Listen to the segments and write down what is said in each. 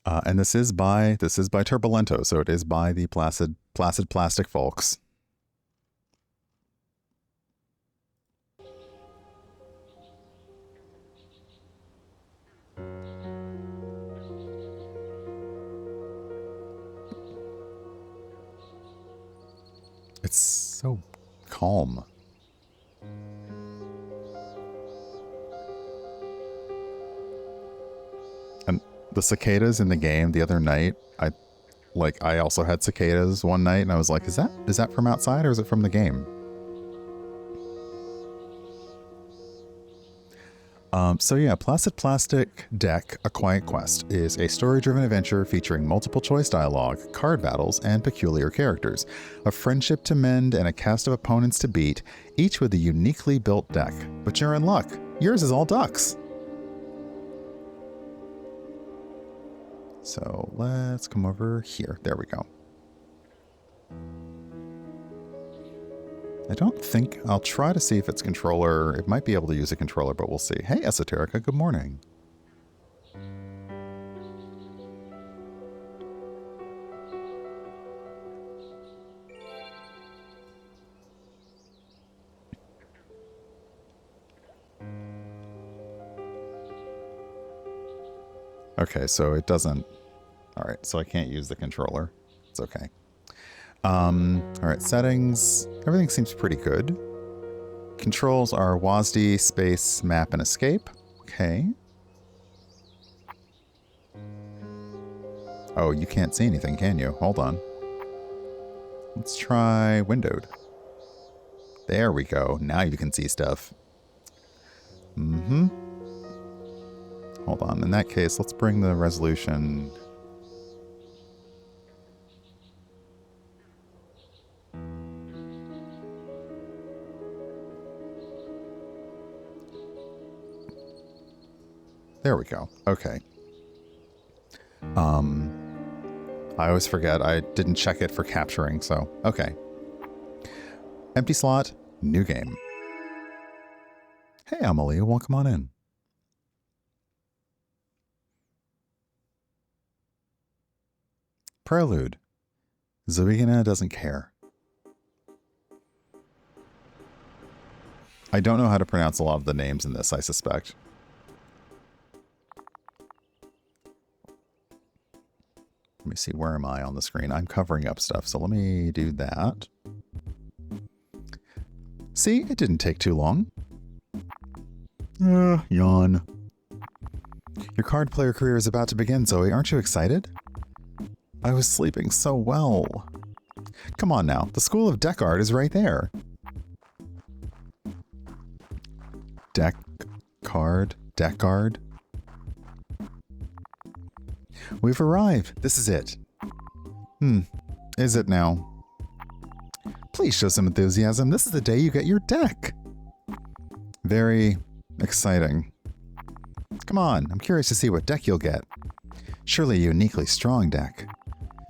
And this is by Turbolento, so it is by the Placid Plastic folks. It's so calm. And the cicadas in the game the other night, I also had cicadas one night, and I was like, is that from outside or is it from the game? So yeah, Placid Plastic Deck: A Quiet Quest is a story-driven adventure featuring multiple-choice dialogue, card battles, and peculiar characters. A friendship to mend and a cast of opponents to beat, each with a uniquely built deck. But you're in luck. Yours is all ducks. So let's come over here. There we go. I don't think... I'll try to see if it's controller. It might be able to use a controller, but we'll see. Hey, Esoterica, good morning. Okay, so it doesn't... Alright, so I can't use the controller. It's okay. Alright, settings. Everything seems pretty good. Controls are WASD, space, map, and escape. Okay. Oh, you can't see anything, can you? Hold on. Let's try windowed. There we go. Now you can see stuff. Mm-hmm. Hold on. In that case, let's bring the resolution... There we go. Okay. I always forget. I didn't check it for capturing, so... Okay. Empty slot. New game. Hey, Amalia. Welcome on in. Prelude. Zoena doesn't care. I don't know how to pronounce a lot of the names in this, I suspect. Let me see, where am I on the screen? I'm covering up stuff, so let me do that. See, it didn't take too long. Yawn. Your card player career is about to begin, Zoe. Aren't you excited? I was sleeping so well. Come on now, the School of Deck Art is right there. Deck card? We've arrived. This is it. Is it now? Please show some enthusiasm. This is the day you get your deck. Very exciting. Come on, I'm curious to see what deck you'll get. Surely a uniquely strong deck.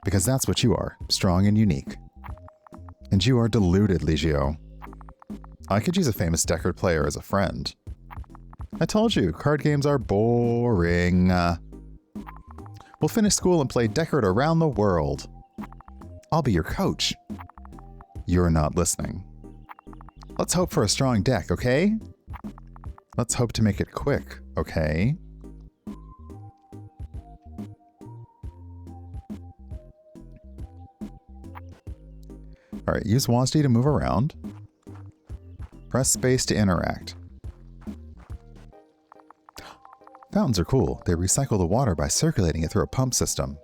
Because that's what you are, strong and unique. And you are deluded, Legio. I could use a famous Deckard player as a friend. I told you, card games are boring. We'll finish school and play Deckard around the world. I'll be your coach. You're not listening. Let's hope for a strong deck, okay? Let's hope to make it quick, okay? Alright, use WASD to move around. Press space to interact. Fountains are cool. They recycle the water by circulating it through a pump system.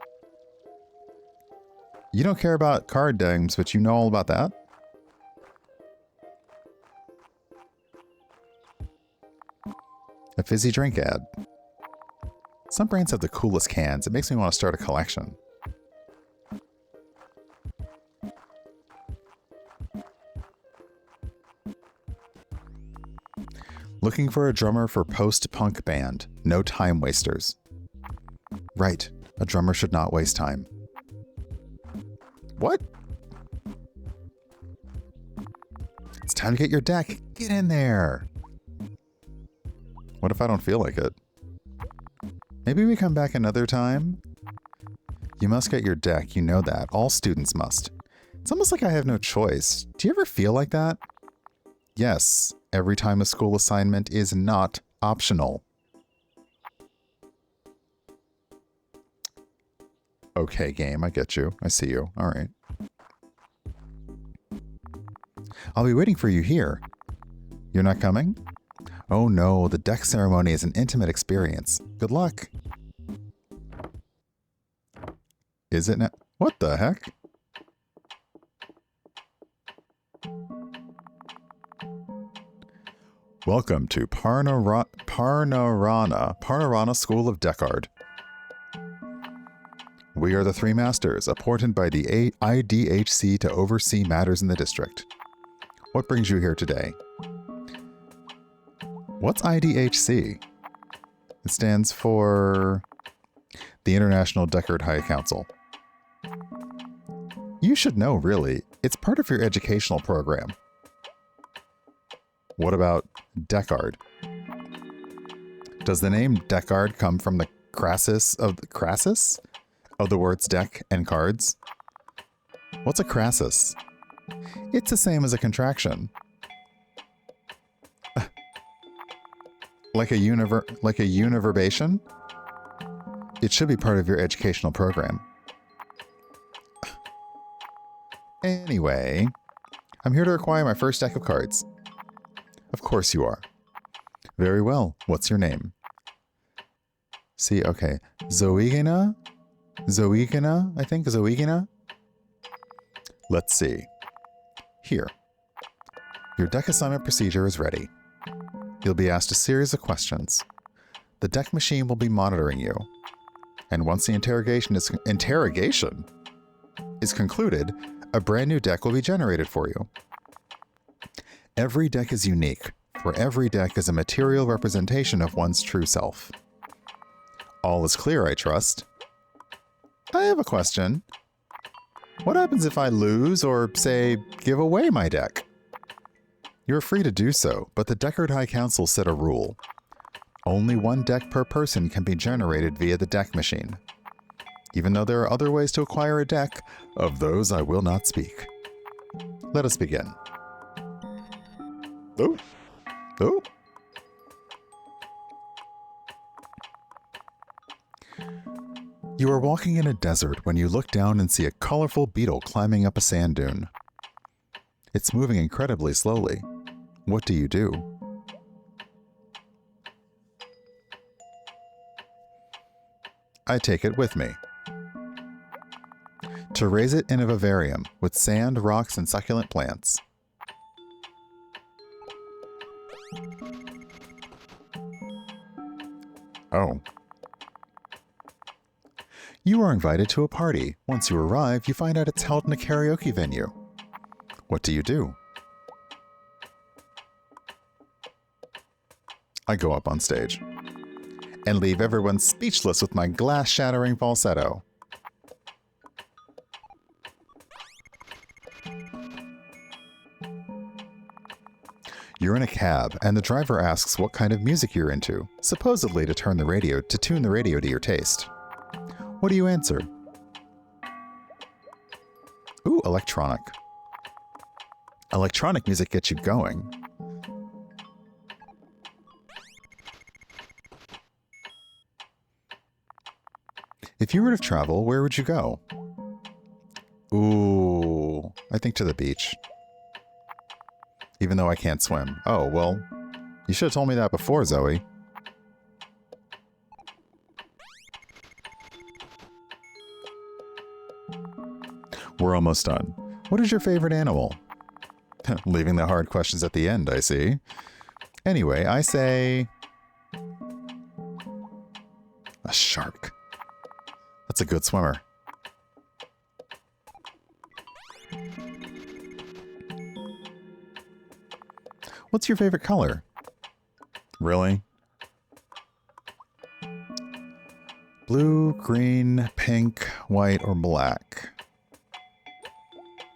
You don't care about card games, but you know all about that? A fizzy drink ad. Some brands have the coolest cans. It makes me want to start a collection. Looking for a drummer for post-punk band. No time wasters. Right. A drummer should not waste time. What? It's time to get your deck. Get in there. What if I don't feel like it? Maybe we come back another time? You must get your deck, you know that. All students must. It's almost like I have no choice. Do you ever feel like that? Yes, every time a school assignment is not optional. Okay, game, I get you. I see you. All right. I'll be waiting for you here. You're not coming? Oh no, the deck ceremony is an intimate experience. Good luck. Is it now? What the heck? Welcome to Parnarana School of Deckard. We are the three masters, appointed by the IDHC to oversee matters in the district. What brings you here today? What's IDHC? It stands for the International Deckard High Council. You should know, really. It's part of your educational program. What about Deckard? Does the name Deckard come from the crassus of the words deck and cards? What's a crassus? It's the same as a contraction. Like a univerbation? It should be part of your educational program. Anyway, I'm here to acquire my first deck of cards. Of course you are. Very well. What's your name? See, okay. Zoegina? I think. Zoegina? Let's see. Here. Your deck assignment procedure is ready. You'll be asked a series of questions. The deck machine will be monitoring you. And once the interrogation is concluded, a brand new deck will be generated for you. Every deck is unique, for every deck is a material representation of one's true self. All is clear, I trust. I have a question. What happens if I lose or, say, give away my deck? You're free to do so, but the Deckard High Council set a rule. Only one deck per person can be generated via the deck machine. Even though there are other ways to acquire a deck, of those I will not speak. Let us begin. Oh. You are walking in a desert when you look down and see a colorful beetle climbing up a sand dune. It's moving incredibly slowly. What do you do? I take it with me. To raise it in a vivarium with sand, rocks, and succulent plants. Oh. You are invited to a party. Once you arrive, you find out it's held in a karaoke venue. What do you do? I go up on stage and leave everyone speechless with my glass-shattering falsetto. You're in a cab, and the driver asks what kind of music you're into, supposedly to tune the radio to your taste. What do you answer? Ooh, electronic. Electronic music gets you going. If you were to travel, where would you go? Ooh, I think to the beach. Even though I can't swim. Oh, well, you should have told me that before, Zoe. We're almost done. What is your favorite animal? Leaving the hard questions at the end, I see. Anyway, I say... a shark. That's a good swimmer. What's your favorite color? Really? Blue, green, pink, white, or black?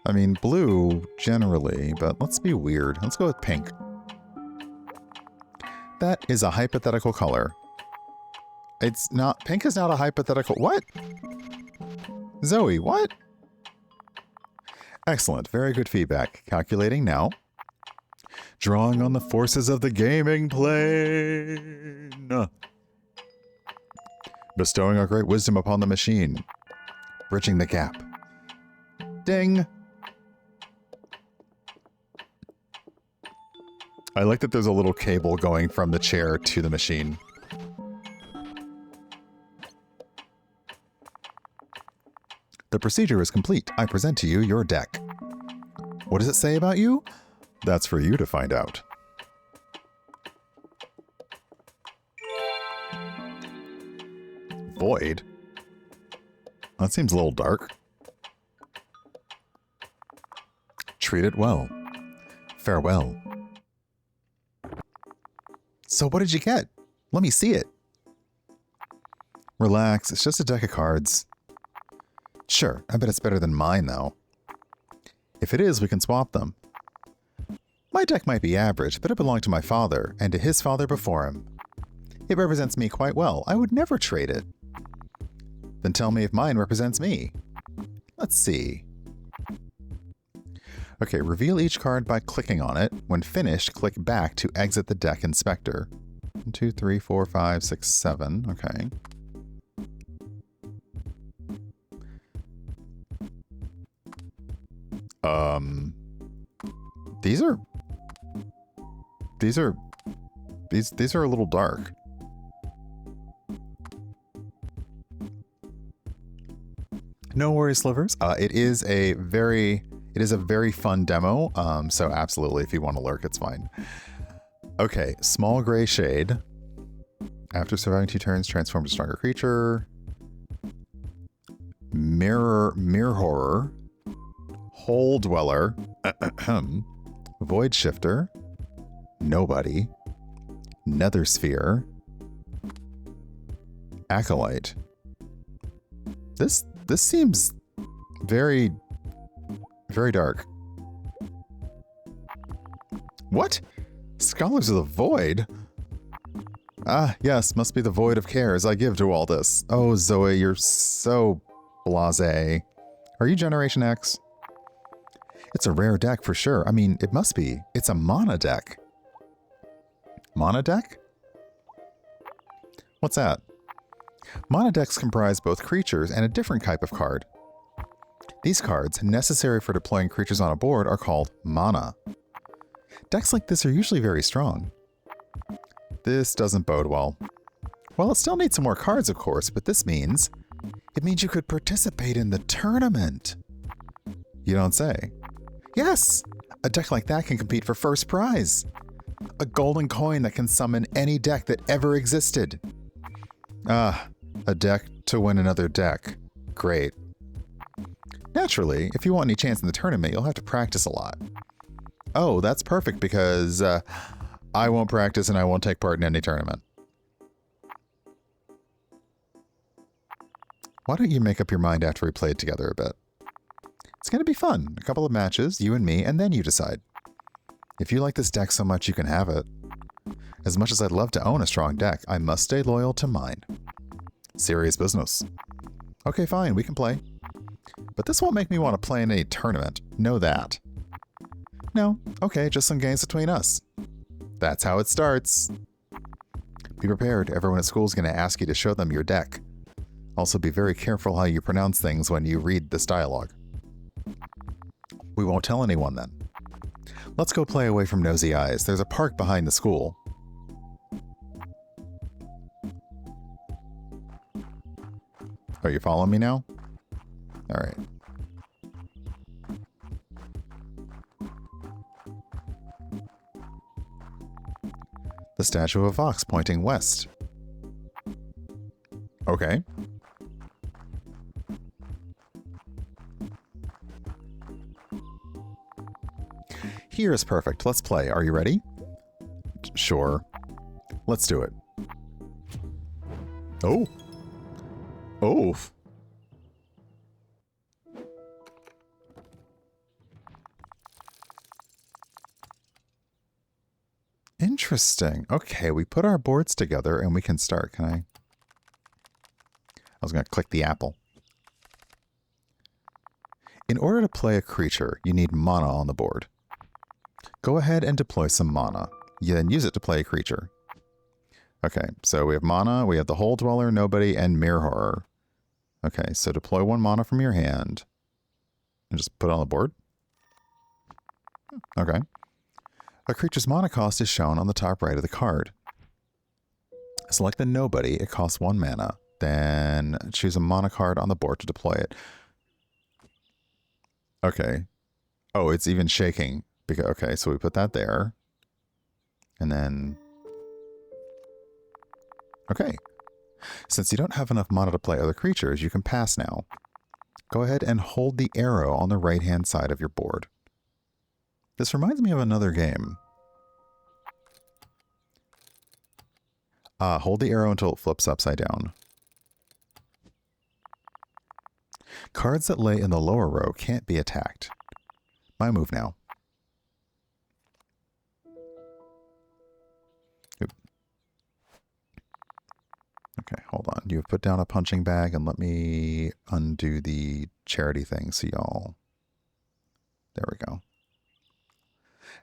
I mean, blue, generally, but let's be weird. Let's go with pink. That is a hypothetical color. It's not... Pink is not a hypothetical... What? Zoe, what? Excellent. Very good feedback. Calculating now. Drawing on the forces of the gaming plane. Bestowing our great wisdom upon the machine. Bridging the gap. Ding. I like that there's a little cable going from the chair to the machine. The procedure is complete. I present to you your deck. What does it say about you? That's for you to find out. Void? That seems a little dark. Treat it well. Farewell. So what did you get? Let me see it. Relax, it's just a deck of cards. Sure, I bet it's better than mine, though. If it is, we can swap them. My deck might be average, but it belonged to my father, and to his father before him. It represents me quite well. I would never trade it. Then tell me if mine represents me. Let's see. Okay, reveal each card by clicking on it. When finished, click back to exit the deck inspector. 1, 2, 3, 4, 5, 6, 7. Okay. These are a little dark. No worries, Slivers. It is a very fun demo. So absolutely, if you want to lurk, it's fine. Okay, small gray shade. After surviving 2 turns, transform to stronger creature. Mirror horror. Hole dweller. Void shifter. Nobody. Nether sphere. Acolyte. This seems very, very dark. What? Scholars of the Void? Ah, yes, must be the void of cares I give to all this. Oh, Zoe, you're so blasé. Are you Generation X? It's a rare deck for sure. I mean, it must be. It's a mana deck. Mana deck? What's that? Mana decks comprise both creatures and a different type of card. These cards, necessary for deploying creatures on a board, are called mana. Decks like this are usually very strong. This doesn't bode well. Well, it still needs some more cards, of course, but this means... It means you could participate in the tournament. You don't say. Yes! A deck like that can compete for first prize. A golden coin that can summon any deck that ever existed. Ah, a deck to win another deck. Great. Naturally, if you want any chance in the tournament, you'll have to practice a lot. Oh, that's perfect because I won't practice and I won't take part in any tournament. Why don't you make up your mind after we play it together a bit? It's going to be fun. A couple of matches, you and me, and then you decide. If you like this deck so much, you can have it. As much as I'd love to own a strong deck, I must stay loyal to mine. Serious business. Okay, fine, we can play. But this won't make me want to play in a tournament. Know that. No, okay, just some games between us. That's how it starts. Be prepared, everyone at school is going to ask you to show them your deck. Also be very careful how you pronounce things when you read this dialogue. We won't tell anyone then. Let's go play away from nosy eyes. There's a park behind the school. Are you following me now? All right. The statue of a fox pointing west. Okay. Here is perfect. Let's play. Are you ready? Sure. Let's do it. Oh. Oh. Interesting. Okay, we put our boards together and we can start. Can I was going to click the apple. In order to play a creature, you need mana on the board. Go ahead and deploy some mana. You then use it to play a creature. Okay, so we have mana, we have the Hole Dweller, Nobody, and Mirror Horror. Okay, so deploy 1 mana from your hand and just put it on the board. Okay. A creature's mana cost is shown on the top right of the card. Select the Nobody, it costs 1 mana. Then choose a mana card on the board to deploy it. Okay. Oh, it's even shaking. Because, okay, so we put that there. And then... Okay. Since you don't have enough mana to play other creatures, you can pass now. Go ahead and hold the arrow on the right-hand side of your board. This reminds me of another game. Hold the arrow until it flips upside down. Cards that lay in the lower row can't be attacked. My move now. Oop. Okay, hold on. You've put down a punching bag, and let me undo the charity thing so y'all... There we go.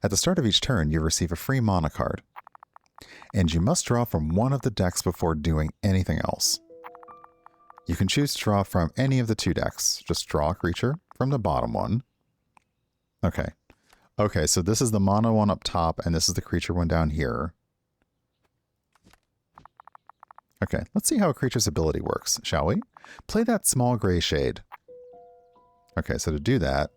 At the start of each turn, you receive a free mana card. And you must draw from one of the decks before doing anything else. You can choose to draw from any of the 2 decks. Just draw a creature from the bottom one. Okay. Okay, so this is the mana one up top, and this is the creature one down here. Okay, let's see how a creature's ability works, shall we? Play that small gray shade. Okay, so to do that...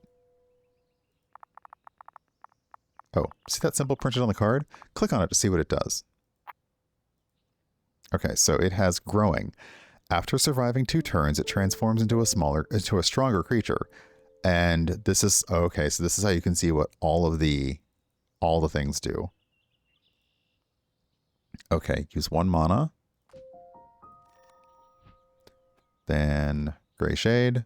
Oh, see that symbol printed on the card? Click on it to see what it does. Okay, so it has growing. After surviving 2 turns, it transforms into a stronger creature. And this is, okay, so this is how you can see what all the things do. Okay, use 1 mana. Then gray shade.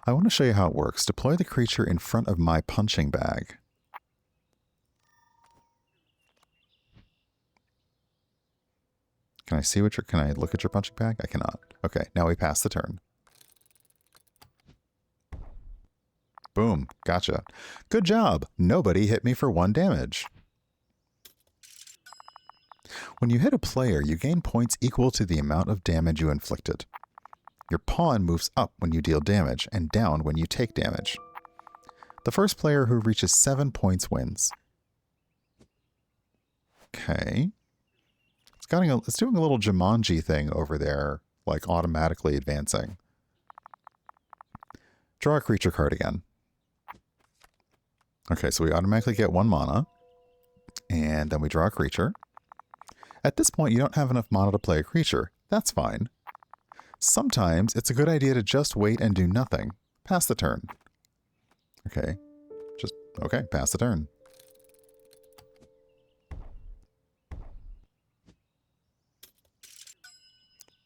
I want to show you how it works. Deploy the creature in front of my punching bag. Can I see can I look at your punching bag? I cannot. Okay, now we pass the turn. Boom, gotcha. Good job. Nobody hit me for 1 damage. When you hit a player, you gain points equal to the amount of damage you inflicted. Your pawn moves up when you deal damage and down when you take damage. The first player who reaches 7 points wins. Okay. It's doing a little Jumanji thing over there, like automatically advancing. Draw a creature card again. Okay, so we automatically get 1 mana, and then we draw a creature. At this point, you don't have enough mana to play a creature. That's fine. Sometimes it's a good idea to just wait and do nothing. Pass the turn. Okay, pass the turn.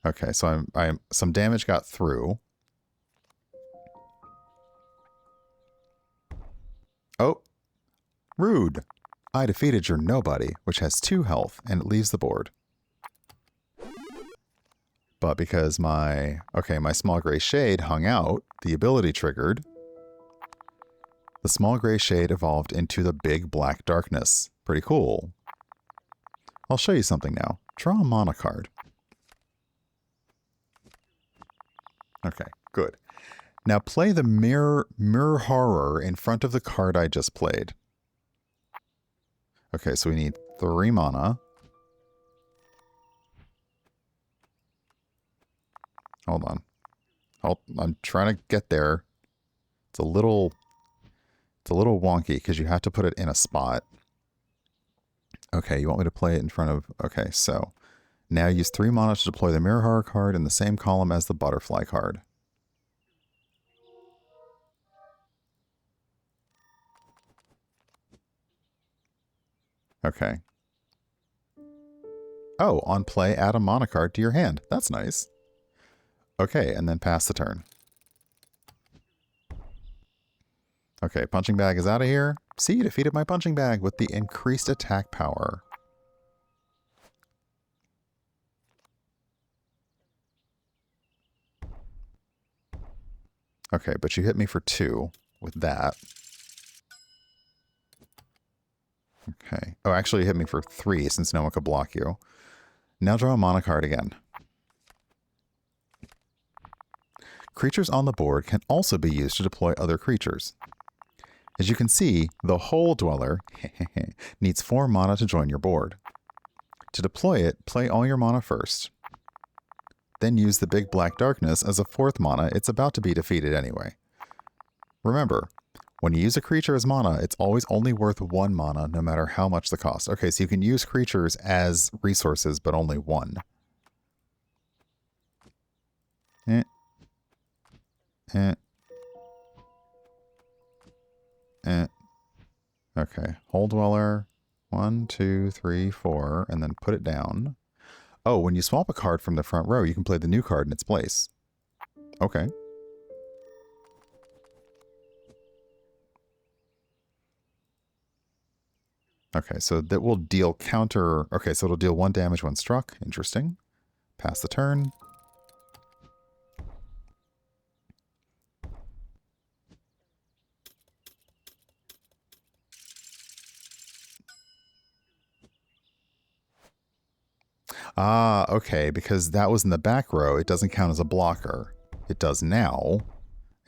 Okay, so some damage got through. Oh, rude. I defeated your Nobody, which has 2 health, and it leaves the board. But because my small gray shade hung out, the ability triggered. The small gray shade evolved into the big black darkness. Pretty cool. I'll show you something now. Draw a mana card. Okay, good. Now play the mirror horror in front of the card I just played. Okay, so we need 3 mana. Hold on. I'm trying to get there. It's a little wonky because you have to put it in a spot. Okay, you want me to play it in front of... Okay, so now use 3 mana to deploy the mirror horror card in the same column as the butterfly card. Okay. Oh, on play, add a mana card to your hand. That's nice. Okay, and then pass the turn. Okay, punching bag is out of here. See, you defeated my punching bag with the increased attack power. Okay, but you hit me for 2 with that. Okay. Oh, actually you hit me for 3 since no one could block you. Now draw a mana card again. Creatures on the board can also be used to deploy other creatures. As you can see, the Hole Dweller needs 4 mana to join your board. To deploy it, play all your mana first. Then use the Big Black Darkness as a 4th mana. It's about to be defeated anyway. Remember, when you use a creature as mana, it's always only worth 1 mana, no matter how much the cost. Okay, so you can use creatures as resources, but only 1. Eh. Eh. Eh. Okay, Hole Dweller. 1, 2, 3, 4, and then put it down. Oh, when you swap a card from the front row, you can play the new card in its place. Okay. Okay, so that will deal counter... Okay, so it'll deal 1 damage when struck. Interesting. Pass the turn. Ah, okay, because that was in the back row. It doesn't count as a blocker. It does now.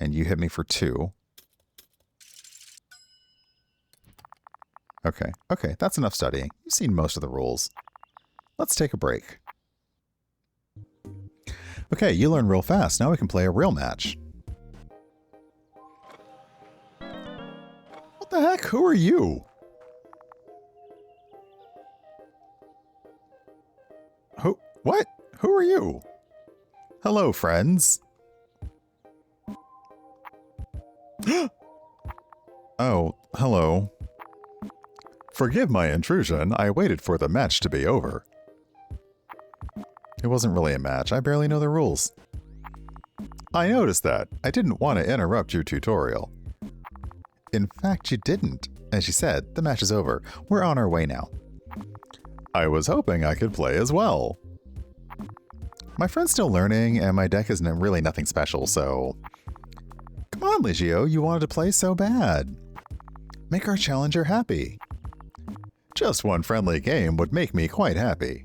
And you hit me for 2. Okay, okay, that's enough studying. You've seen most of the rules. Let's take a break. Okay, you learn real fast. Now we can play a real match. What the heck? Who are you? What? Who are you? Hello, friends. Oh, hello. Forgive my intrusion. I waited for the match to be over. It wasn't really a match. I barely know the rules. I noticed that. I didn't want to interrupt your tutorial. In fact, you didn't. As you said, the match is over. We're on our way now. I was hoping I could play as well. My friend's still learning, and my deck isn't really nothing special, so... Come on, Ligio, you wanted to play so bad. Make our challenger happy. Just one friendly game would make me quite happy.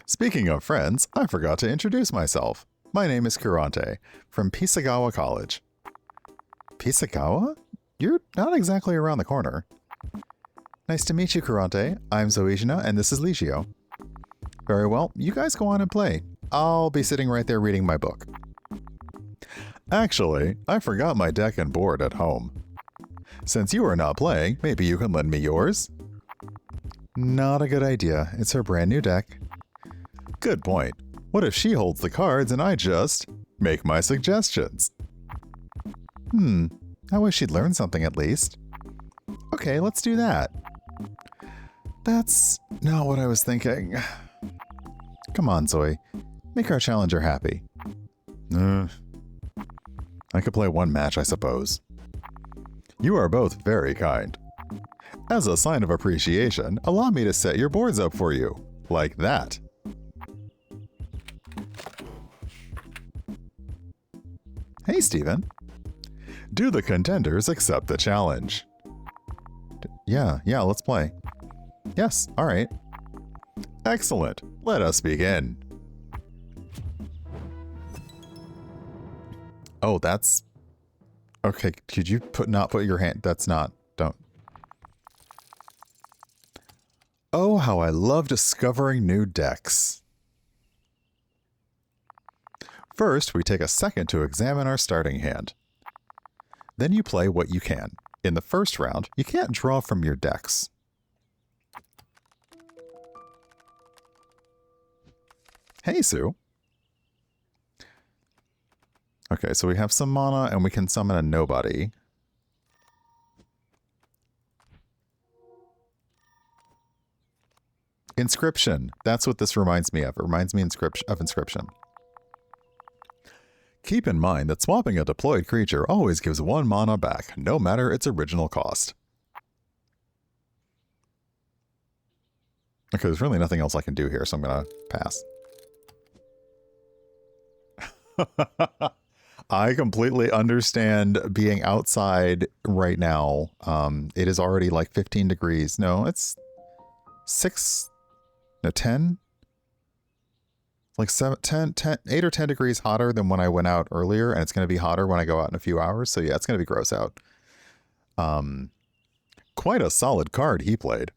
Speaking of friends, I forgot to introduce myself. My name is Kurante, from Pisagawa College. Pisagawa? You're not exactly around the corner. Nice to meet you, Kurante. I'm Zoijina, and this is Ligio. Very well, you guys go on and play. I'll be sitting right there reading my book. Actually, I forgot my deck and board at home. Since you are not playing, maybe you can lend me yours? Not a good idea. It's her brand new deck. Good point. What if she holds the cards and I just make my suggestions? I wish she'd learn something at least. Okay, let's do that. That's not what I was thinking. Come on, Zoe. Make our challenger happy. I could play one match, I suppose. You are both very kind. As a sign of appreciation, allow me to set your boards up for you. Like that. Hey, Steven. Do the contenders accept the challenge? Yeah, let's play. Yes, alright. Excellent. Let us begin. Oh, that's... Okay, could you not put your hand... That's not... Don't... Oh, how I love discovering new decks. First, we take a second to examine our starting hand. Then you play what you can. In the first round, you can't draw from your decks. Hey, Sue. Okay, so we have some mana and we can summon a nobody. Inscription. That's what this reminds me of. It reminds me of Inscription. Keep in mind that swapping a deployed creature always gives 1 mana back, no matter its original cost. Okay, there's really nothing else I can do here, so I'm gonna pass. I completely understand being outside right now. It is already like 15 degrees. No, it's 6, no, 10? Like 7, 10, 10, 8 or 10 degrees hotter than when I went out earlier, and it's going to be hotter when I go out in a few hours. So yeah, it's going to be gross out. Quite a solid card he played.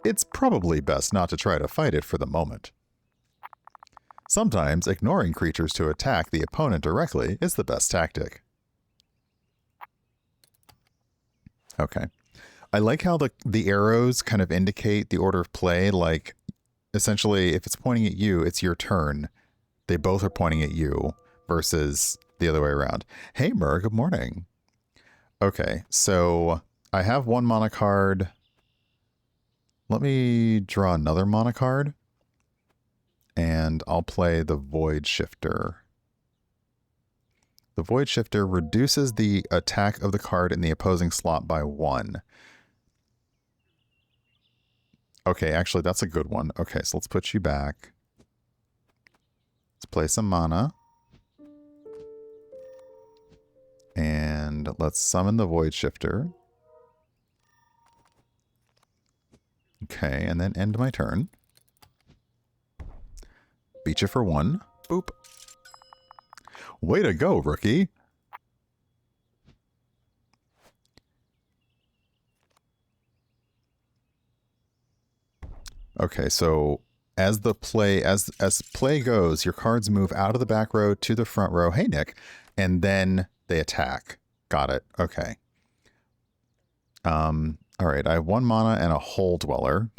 It's probably best not to try to fight it for the moment. Sometimes ignoring creatures to attack the opponent directly is the best tactic. Okay. I like how the arrows kind of indicate the order of play, like essentially if it's pointing at you, it's your turn. They both are pointing at you versus the other way around. Hey Mur, good morning. Okay, so I have one mana card. Let me draw another mana card. And I'll play the Void Shifter. The Void Shifter reduces the attack of the card in the opposing slot by 1. Okay, actually, that's a good one. Okay, so let's put you back. Let's play some mana. And let's summon the Void Shifter. Okay, and then end my turn. Beat you for 1. Boop. Way to go, rookie. Okay, so as play goes, your cards move out of the back row to the front row. Hey, Nick. And then they attack. Got it. Okay. All right, I have 1 mana and a Hole Dweller.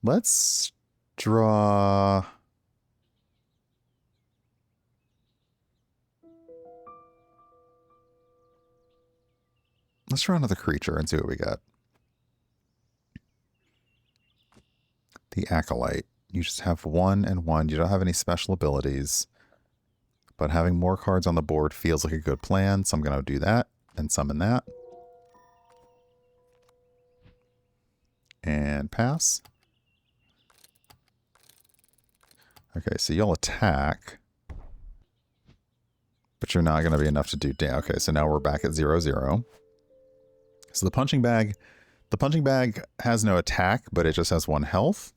Let's draw... Let's draw another creature and see what we got. The Acolyte. You just have 1 and 1. You don't have any special abilities. But having more cards on the board feels like a good plan, so I'm going to do that and summon that. And pass. Okay, so you'll attack. But you're not going to be enough to do damage. Okay, so now we're back at 0-0. So the punching bag has no attack, but it just has 1 health.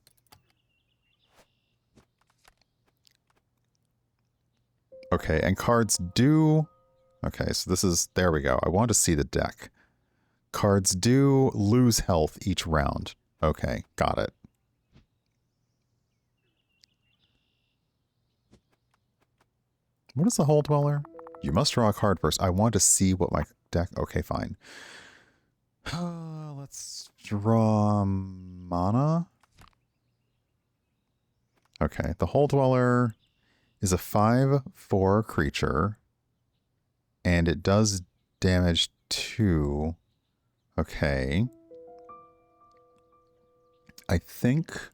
Okay, and cards do... Okay, so this is... There we go. I want to see the deck. Cards do lose health each round. Okay, got it. What is the Hole Dweller? You must draw a card first. I want to see what my deck... Okay, fine. Let's draw mana. Okay, the Hole Dweller is a 5/4 creature, and it does damage 2. Okay. I think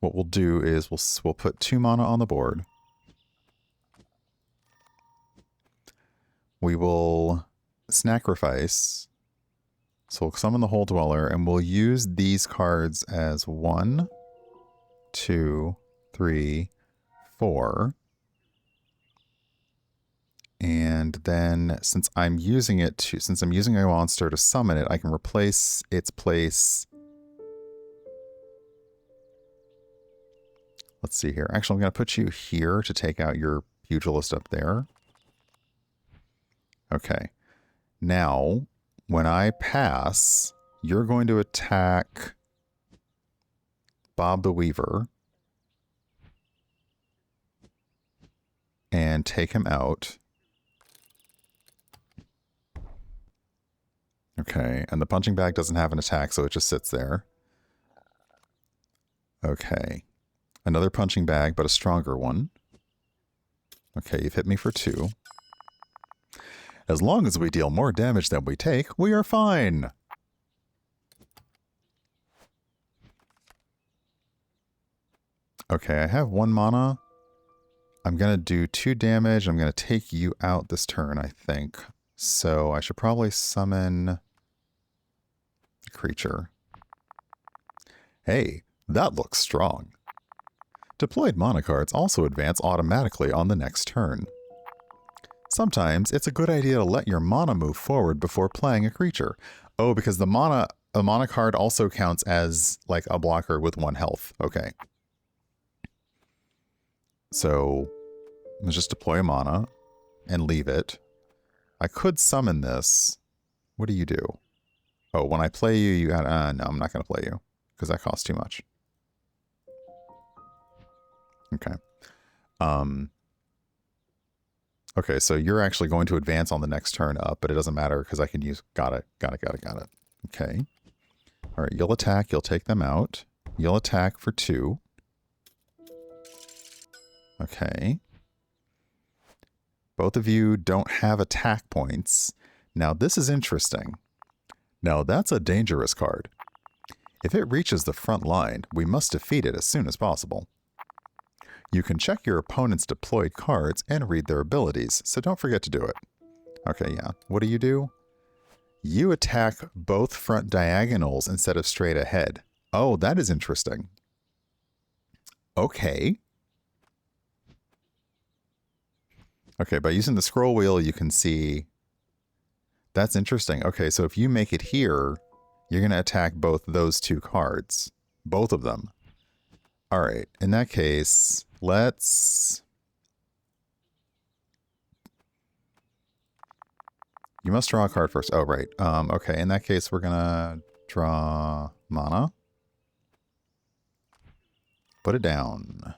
what we'll do is we'll put 2 mana on the board. We will sacrifice. So we'll summon the Hole Dweller, and we'll use these cards as 1, 2, 3, 4. And then since I'm using a monster to summon it, I can replace its place. Let's see here. Actually, I'm going to put you here to take out your pugilist up there. Okay. Now, when I pass, you're going to attack Bob the Weaver and take him out. Okay, and the punching bag doesn't have an attack, so it just sits there. Okay. Another punching bag, but a stronger one. Okay, you've hit me for 2. As long as we deal more damage than we take, we are fine. Okay, I have 1 mana. I'm going to do 2 damage. I'm going to take you out this turn, I think. So I should probably summon a creature. Hey, That looks strong. Deployed mana cards also advance automatically on the next turn. Sometimes it's a good idea to let your mana move forward before playing a creature. Oh, because a mana card also counts as like a blocker with 1 health. Okay. So let's just deploy a mana and leave it. I could summon this. What do you do? Oh, when I play you, you got... no, I'm not going to play you because that costs too much. Okay. Okay, so you're actually going to advance on the next turn up, but it doesn't matter because I can use... Got it. Okay. All right, you'll attack. You'll take them out. You'll attack for 2. Okay. Both of you don't have attack points. Now, this is interesting. Now, that's a dangerous card. If it reaches the front line, we must defeat it as soon as possible. You can check your opponent's deployed cards and read their abilities, so don't forget to do it. Okay, yeah. What do? You attack both front diagonals instead of straight ahead. Oh, that is interesting. Okay. Okay, by using the scroll wheel, you can see... That's interesting. Okay, so if you make it here, you're going to attack both those 2 cards. Both of them. All right, in that case, let's... You must draw a card first. Oh, right. Okay, in that case, we're going to draw mana. Put it down.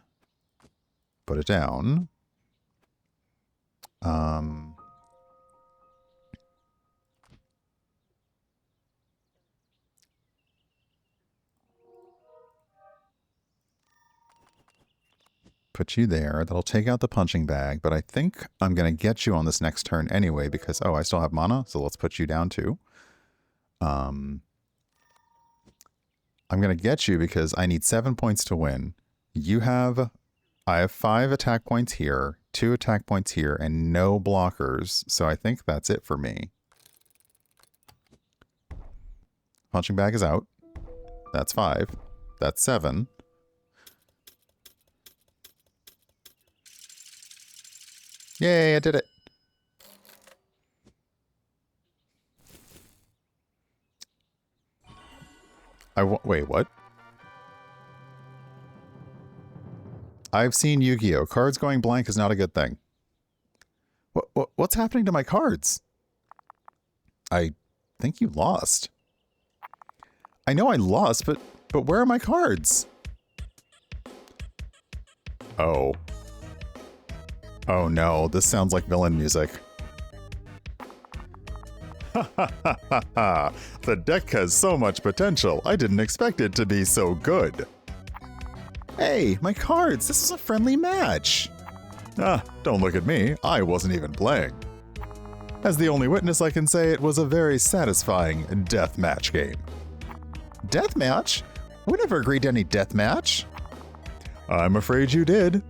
Put it down. Put you there. That'll take out the punching bag, but I think I'm going to get you on this next turn anyway because, oh, I still have mana, so let's put you down too. I'm going to get you because I need 7 points to win. I have 5 attack points here, 2 attack points here, and no blockers, so I think that's it for me. Punching bag is out. That's 5. That's 7. Yay, I did it. Wait, what? I've seen Yu-Gi-Oh! Cards going blank is not a good thing. What's happening to my cards? I think you lost. I know I lost, but where are my cards? Oh. Oh no, this sounds like villain music. Ha ha ha ha ha! The deck has so much potential, I didn't expect it to be so good. Hey, my cards! This is a friendly match! Ah, don't look at me, I wasn't even playing. As the only witness, I can say it was a very satisfying deathmatch game. Deathmatch? We never agreed to any deathmatch. I'm afraid you did.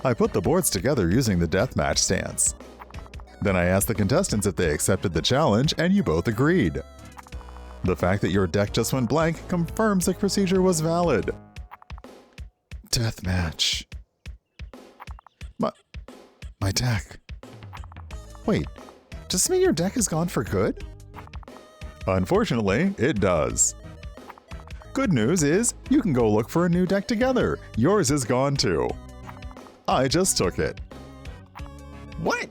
I put the boards together using the deathmatch stance. Then I asked the contestants if they accepted the challenge, and you both agreed. The fact that your deck just went blank confirms the procedure was valid. Deathmatch. My deck. Wait, does this mean your deck is gone for good? Unfortunately, it does. Good news is, you can go look for a new deck together. Yours is gone too. I just took it. What?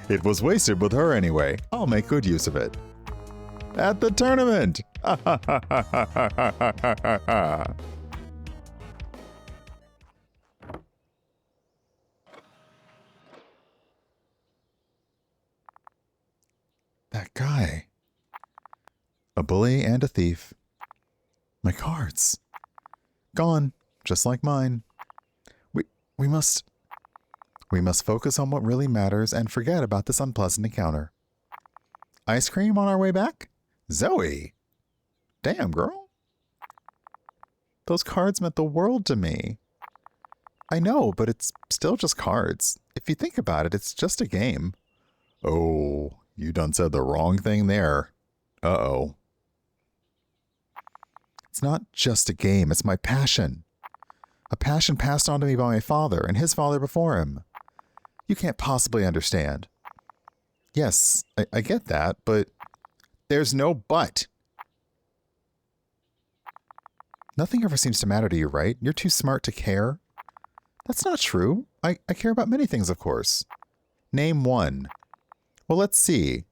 It was wasted with her anyway. I'll make good use of it. At the tournament! That guy. A bully and a thief. My cards. Gone, just like mine. We must focus on what really matters and forget about this unpleasant encounter. Ice cream on our way back? Zoe! Damn, girl. Those cards meant the world to me. I know, but it's still just cards. If you think about it, it's just a game. Oh, you done said the wrong thing there. Uh-oh. It's not just a game, it's my passion. A passion passed on to me by my father and his father before him. You can't possibly understand. Yes, I get that, but there's no but. Nothing ever seems to matter to you, right? You're too smart to care. That's not true. I care about many things, of course. Name one. Well, let's see.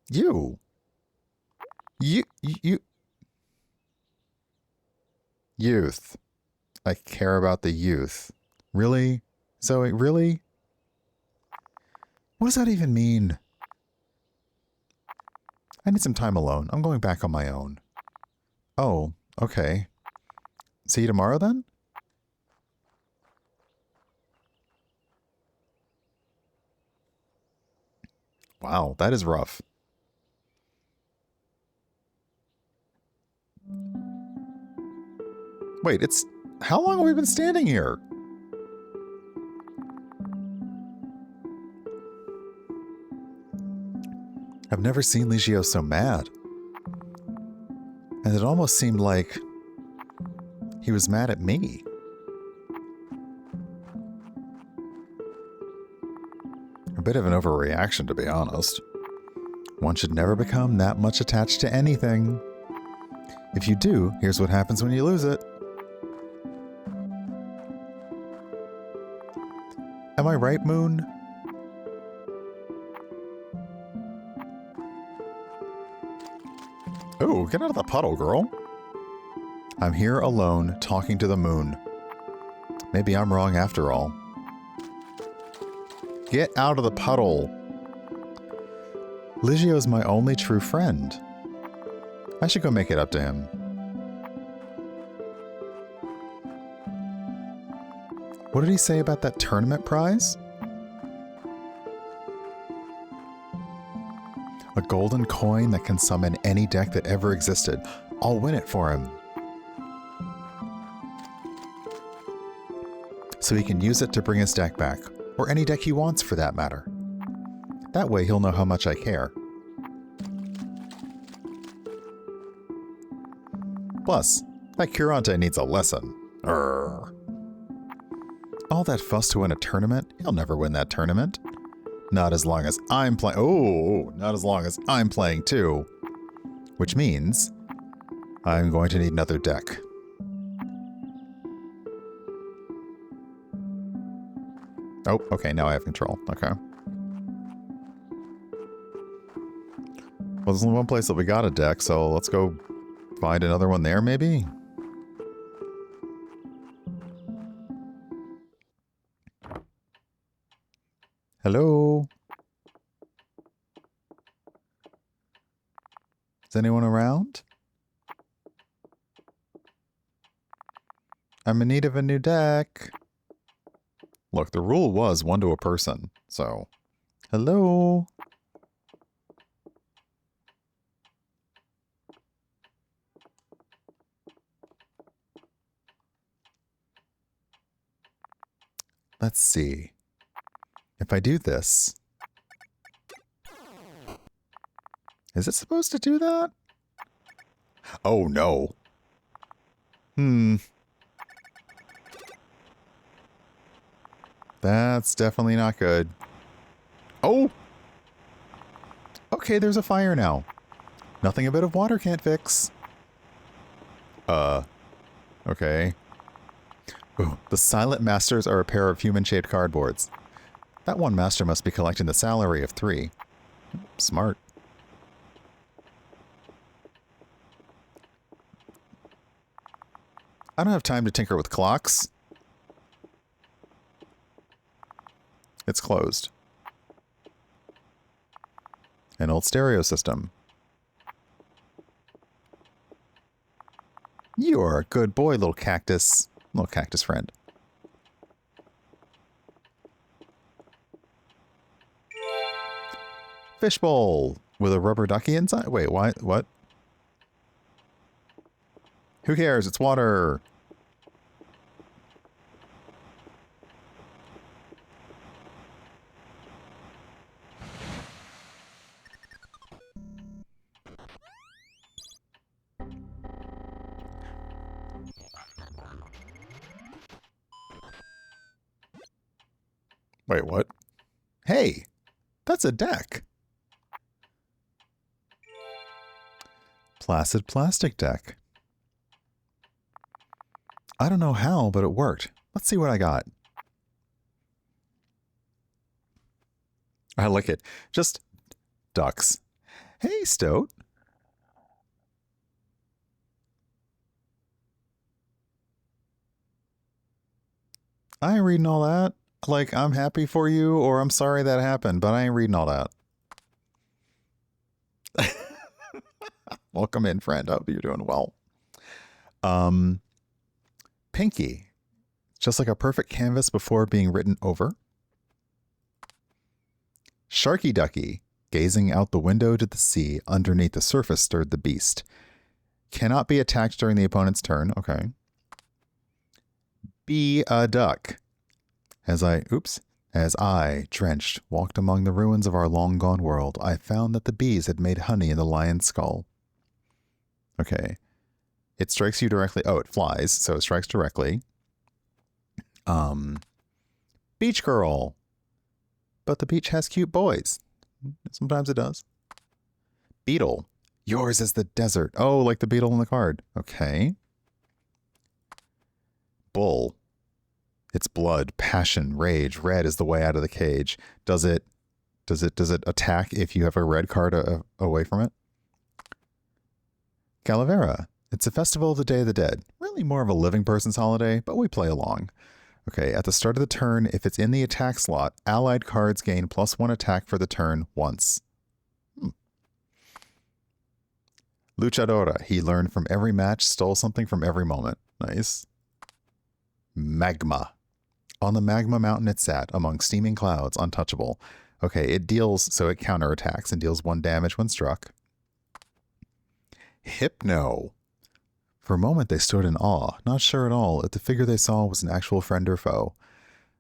You. Youth. I care about the youth. Really? Zoe, really? What does that even mean? I need some time alone. I'm going back on my own. Oh, okay. See you tomorrow then? Wow, that is rough. Wait, it's... How long have we been standing here? I've never seen Ligio so mad. And it almost seemed like he was mad at me. A bit of an overreaction, to be honest. One should never become that much attached to anything. If you do, here's what happens when you lose it. Am I right, Moon? Oh, get out of the puddle, girl. I'm here alone, talking to the moon. Maybe I'm wrong after all. Get out of the puddle. Ligio's my only true friend. I should go make it up to him. What did he say about that tournament prize? A golden coin that can summon any deck that ever existed. I'll win it for him. So he can use it to bring his deck back, or any deck he wants for that matter. That way he'll know how much I care. Plus, that Curante needs a lesson. Urgh. All that fuss to win a tournament? He'll never win that tournament. Not as long as I'm playing. Oh, not as long as I'm playing too. Which means I'm going to need another deck. Oh, okay, now I have control. Okay. Well, there's only one place that we got a deck, so let's go find another one there, maybe? Hello? Is anyone around? I'm in need of a new deck. Look, the rule was 1 to a person, so... Hello? Let's see. If I do this... Is it supposed to do that? Oh, no. That's definitely not good. Oh! Okay, there's a fire now. Nothing a bit of water can't fix. Okay. Ooh, the Silent Masters are a pair of human-shaped cardboards. That one master must be collecting the salary of 3. Smart. I don't have time to tinker with clocks. It's closed. An old stereo system. You're a good boy, little cactus. Little cactus friend. Fishbowl with a rubber ducky inside? Wait, why? What? Who cares? It's water. Wait, what? Hey, that's a deck. Placid plastic deck. I don't know how, but it worked. Let's see what I got. I like it. Just ducks. Hey, Stoat. I ain't reading all that. Like, I'm happy for you, or I'm sorry that happened, but I ain't reading all that. Welcome in, friend. I hope you're doing well. Pinky. Just like a perfect canvas before being written over. Sharky Ducky. Gazing out the window to the sea, underneath the surface stirred the beast. Cannot be attacked during the opponent's turn. Okay. Be a duck. As I, drenched, walked among the ruins of our long-gone world, I found that the bees had made honey in the lion's skull. Okay. It strikes you directly. Oh, it flies, so it strikes directly. Beach girl. But the beach has cute boys. Sometimes it does. Beetle. Yours is the desert. Oh, like the beetle in the card. Okay. Bull. It's blood, passion, rage. Red is the way out of the cage. Does it attack if you have a red card away from it? Calavera. It's a festival of the Day of the Dead. Really more of a living person's holiday, but we play along. Okay, at the start of the turn, if it's in the attack slot, allied cards gain +1 attack for the turn once. Luchadora. He learned from every match, stole something from every moment. Nice. Magma. On the magma mountain it sat, among steaming clouds, untouchable. Okay, it deals, so it counterattacks and deals 1 damage when struck. Hypno. For a moment they stood in awe, not sure at all if the figure they saw was an actual friend or foe.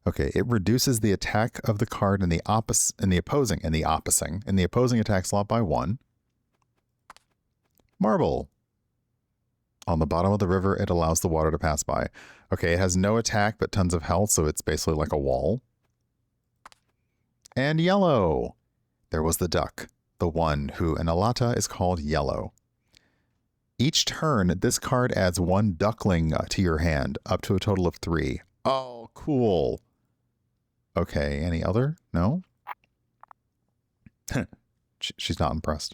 Okay, it reduces the attack of the card in the opposing attack slot by 1. Marble. On the bottom of the river, it allows the water to pass by. Okay, it has no attack but tons of health, so it's basically like a wall. And yellow. There was the duck, the one who in Alata is called yellow. Each turn, this card adds 1 duckling to your hand, up to a total of 3. Oh, cool. Okay, any other? No? She's not impressed.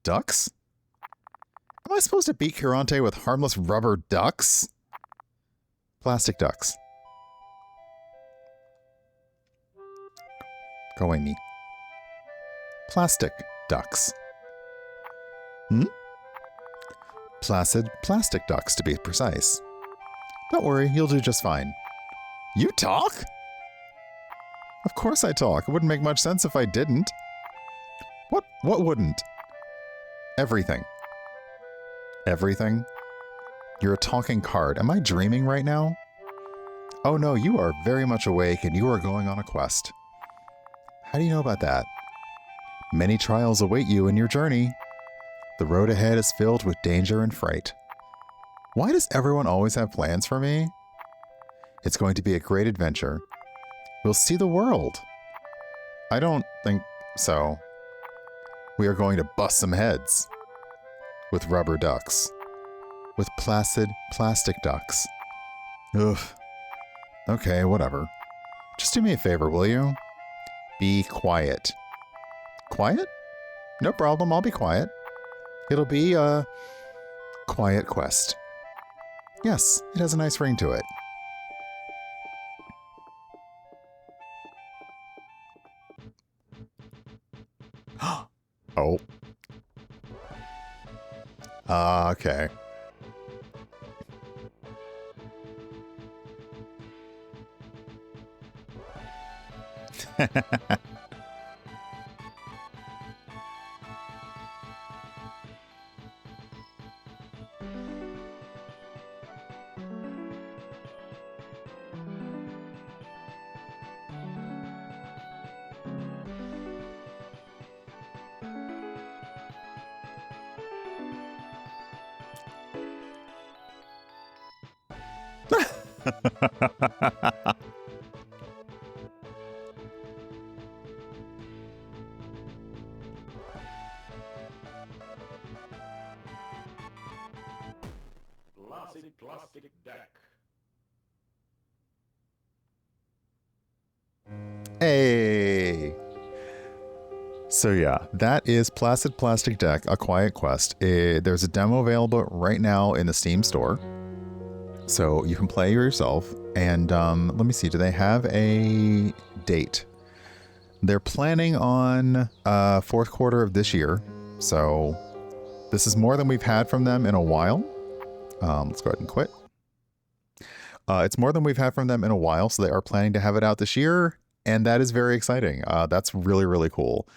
Ducks? Am I supposed to beat Curante with harmless rubber ducks? Plastic ducks. Go away, me. Plastic ducks. Placid plastic ducks, to be precise. Don't worry, you'll do just fine. You talk? Of course I talk. It wouldn't make much sense if I didn't. What wouldn't? Everything. Everything? You're a talking card. Am I dreaming right now? Oh no, you are very much awake and you are going on a quest. How do you know about that? Many trials await you in your journey. The road ahead is filled with danger and fright. Why does everyone always have plans for me? It's going to be a great adventure. We'll see the world. I don't think so. We are going to bust some heads. With rubber ducks. With placid plastic ducks. Ugh. Okay, whatever. Just do me a favor, will you? Be quiet. Quiet? No problem, I'll be quiet. It'll be a quiet quest. Yes, it has a nice ring to it. Oh. Okay. Hey! So yeah, that is Placid Plastic Deck, A Quiet Quest. There's a demo available right now in the Steam store. So you can play yourself. And let me see, do they have a date? They're planning on fourth quarter of this year. So this is more than we've had from them in a while. Let's go ahead and quit. It's more than we've had from them in a while, so they are planning to have it out this year, and that is very exciting. That's really, really cool.